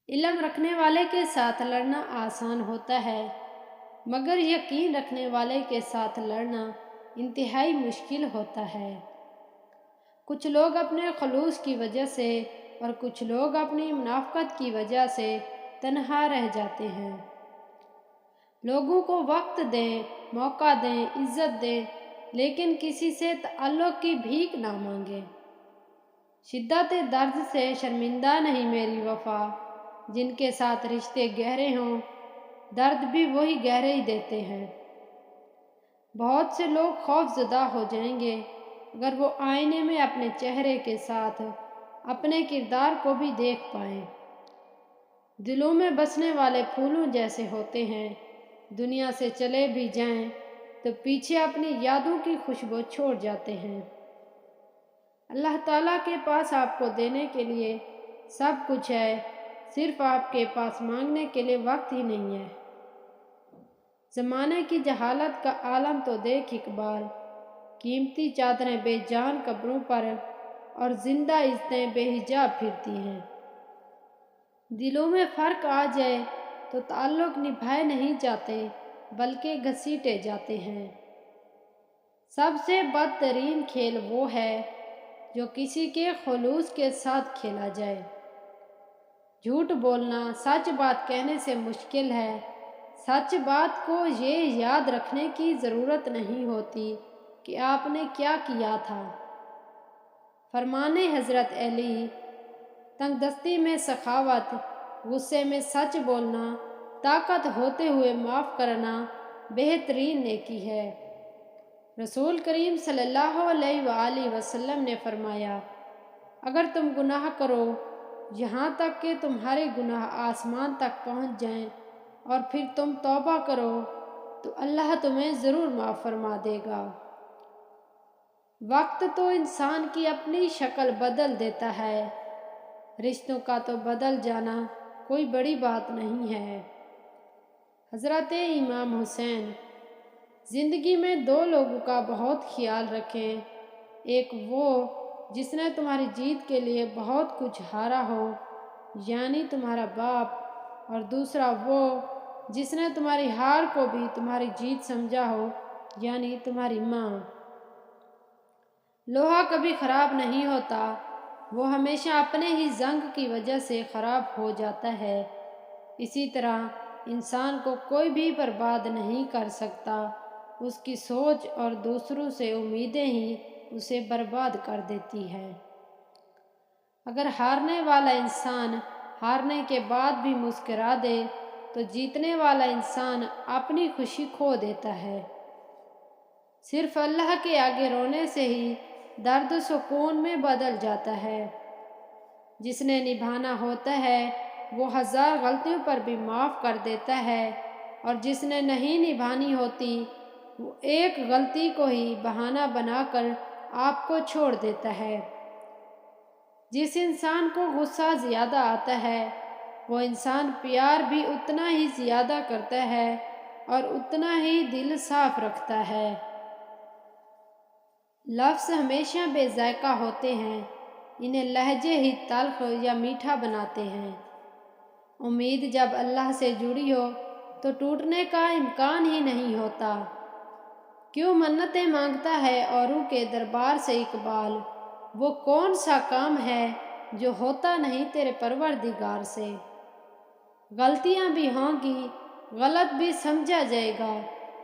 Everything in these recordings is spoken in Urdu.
علم رکھنے والے کے ساتھ لڑنا آسان ہوتا ہے، مگر یقین رکھنے والے کے ساتھ لڑنا انتہائی مشکل ہوتا ہے۔ کچھ لوگ اپنے خلوص کی وجہ سے اور کچھ لوگ اپنی منافقت کی وجہ سے تنہا رہ جاتے ہیں۔ لوگوں کو وقت دیں، موقع دیں، عزت دیں، لیکن کسی سے تعلق کی بھیک نہ مانگیں۔ شدت درد سے شرمندہ نہیں میری وفا، جن کے ساتھ رشتے گہرے ہوں درد بھی وہی گہرے ہی دیتے ہیں۔ بہت سے لوگ خوف زدہ ہو جائیں گے اگر وہ آئینے میں اپنے چہرے کے ساتھ اپنے کردار کو بھی دیکھ پائیں۔ دلوں میں بسنے والے پھولوں جیسے ہوتے ہیں، دنیا سے چلے بھی جائیں تو پیچھے اپنی یادوں کی خوشبو چھوڑ جاتے ہیں۔ اللہ تعالیٰ کے پاس آپ کو دینے کے لیے سب کچھ ہے، صرف آپ کے پاس مانگنے کے لیے وقت ہی نہیں ہے۔ زمانے کی جہالت کا عالم تو دیکھ اقبال، قیمتی چادریں بے جان قبروں پر اور زندہ عزتیں بے حجاب پھرتی ہیں۔ دلوں میں فرق آ جائے تو تعلق نبھائے نہیں جاتے بلکہ گھسیٹے جاتے ہیں۔ سب سے بدترین کھیل وہ ہے جو کسی کے خلوص کے ساتھ کھیلا جائے۔ جھوٹ بولنا سچ بات کہنے سے مشکل ہے۔ سچ بات کو یہ یاد رکھنے کی ضرورت نہیں ہوتی کہ آپ نے کیا کیا تھا۔ فرمان حضرت علی، تنگ دستی میں سخاوت، غصے میں سچ بولنا، طاقت ہوتے ہوئے معاف کرنا بہترین نیکی ہے۔ رسول کریم صلی اللہ علیہ وآلہ وسلم نے فرمایا، اگر تم گناہ کرو یہاں تک کہ تمہارے گناہ آسمان تک پہنچ جائیں اور پھر تم توبہ کرو تو اللہ تمہیں ضرور معاف فرما دے گا۔ وقت تو انسان کی اپنی شکل بدل دیتا ہے، رشتوں کا تو بدل جانا کوئی بڑی بات نہیں ہے۔ حضرت امام حسین، زندگی میں دو لوگوں کا بہت خیال رکھیں، ایک وہ جس نے تمہاری جیت کے لیے بہت کچھ ہارا ہو یعنی تمہارا باپ، اور دوسرا وہ جس نے تمہاری ہار کو بھی تمہاری جیت سمجھا ہو یعنی تمہاری ماں۔ لوہا کبھی خراب نہیں ہوتا، وہ ہمیشہ اپنے ہی زنگ کی وجہ سے خراب ہو جاتا ہے۔ اسی طرح انسان کو کوئی بھی برباد نہیں کر سکتا، اس کی سوچ اور دوسروں سے امیدیں ہی اسے برباد کر دیتی ہے۔ اگر ہارنے والا انسان ہارنے کے بعد بھی مسکرا دے تو جیتنے والا انسان اپنی خوشی کھو دیتا ہے۔ صرف اللہ کے آگے رونے سے ہی درد سکون میں بدل جاتا ہے۔ جس نے نبھانا ہوتا ہے وہ ہزار غلطیوں پر بھی معاف کر دیتا ہے، اور جس نے نہیں نبھانی ہوتی وہ ایک غلطی کو ہی بہانہ بنا کر آپ کو چھوڑ دیتا ہے۔ جس انسان کو غصہ زیادہ آتا ہے وہ انسان پیار بھی اتنا ہی زیادہ کرتا ہے اور اتنا ہی دل صاف رکھتا ہے۔ لفظ ہمیشہ بے ذائقہ ہوتے ہیں، انہیں لہجے ہی تلخ یا میٹھا بناتے ہیں۔ امید جب اللہ سے جڑی ہو تو ٹوٹنے کا امکان ہی نہیں ہوتا۔ کیوں منتیں مانگتا ہے اوروں کے دربار سے اقبال، وہ کون سا کام ہے جو ہوتا نہیں تیرے پروردگار سے۔ غلطیاں بھی ہوں گی، غلط بھی سمجھا جائے گا،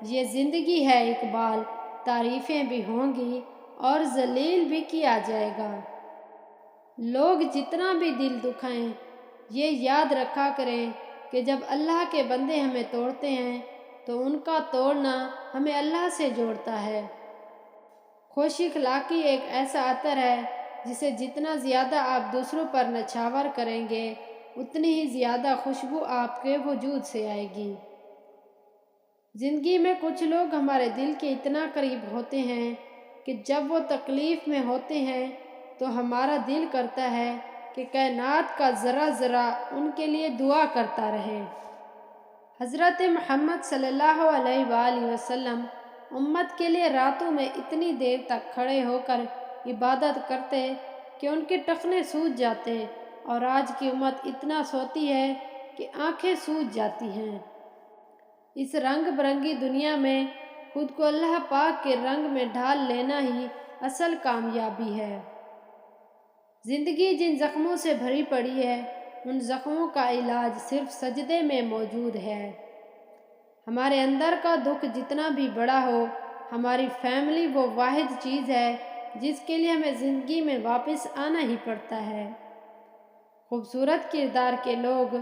یہ زندگی ہے اقبال، تعریفیں بھی ہوں گی اور ذلیل بھی کیا جائے گا۔ لوگ جتنا بھی دل دکھائیں یہ یاد رکھا کریں کہ جب اللہ کے بندے ہمیں توڑتے ہیں تو ان کا توڑنا ہمیں اللہ سے جوڑتا ہے۔ خوش اخلاقی ایک ایسا عطر ہے جسے جتنا زیادہ آپ دوسروں پر نچھاور کریں گے اتنی ہی زیادہ خوشبو آپ کے وجود سے آئے گی۔ زندگی میں کچھ لوگ ہمارے دل کے اتنا قریب ہوتے ہیں کہ جب وہ تکلیف میں ہوتے ہیں تو ہمارا دل کرتا ہے کہ کائنات کا ذرہ ذرہ ان کے لیے دعا کرتا رہے۔ حضرت محمد صلی اللہ علیہ وآلہ وسلم امت کے لیے راتوں میں اتنی دیر تک کھڑے ہو کر عبادت کرتے کہ ان کے ٹخنے سوج جاتے اور آج کی امت اتنا سوتی ہے کہ آنکھیں سوج جاتی ہیں۔ اس رنگ برنگی دنیا میں خود کو اللہ پاک کے رنگ میں ڈھال لینا ہی اصل کامیابی ہے۔ زندگی جن زخموں سے بھری پڑی ہے، ان زخموں کا علاج صرف سجدے میں موجود ہے۔ ہمارے اندر کا دکھ جتنا بھی بڑا ہو، ہماری فیملی وہ واحد چیز ہے جس کے لیے ہمیں زندگی میں واپس آنا ہی پڑتا ہے۔ خوبصورت کردار کے لوگ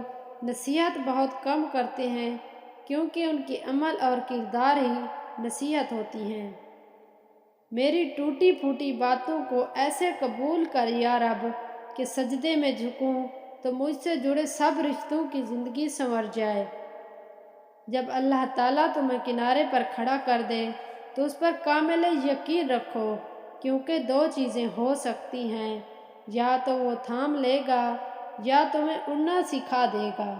نصیحت بہت کم کرتے ہیں کیونکہ ان کی عمل اور کردار ہی نصیحت ہوتی ہیں۔ میری ٹوٹی پھوٹی باتوں کو ایسے قبول کر یا رب کہ سجدے میں جھکوں تو مجھ سے جڑے سب رشتوں کی زندگی سنور جائے۔ جب اللہ تعالیٰ تمہیں کنارے پر کھڑا کر دے تو اس پر کامل یقین رکھو، کیونکہ دو چیزیں ہو سکتی ہیں، یا تو وہ تھام لے گا یا تمہیں اڑنا سکھا دے گا۔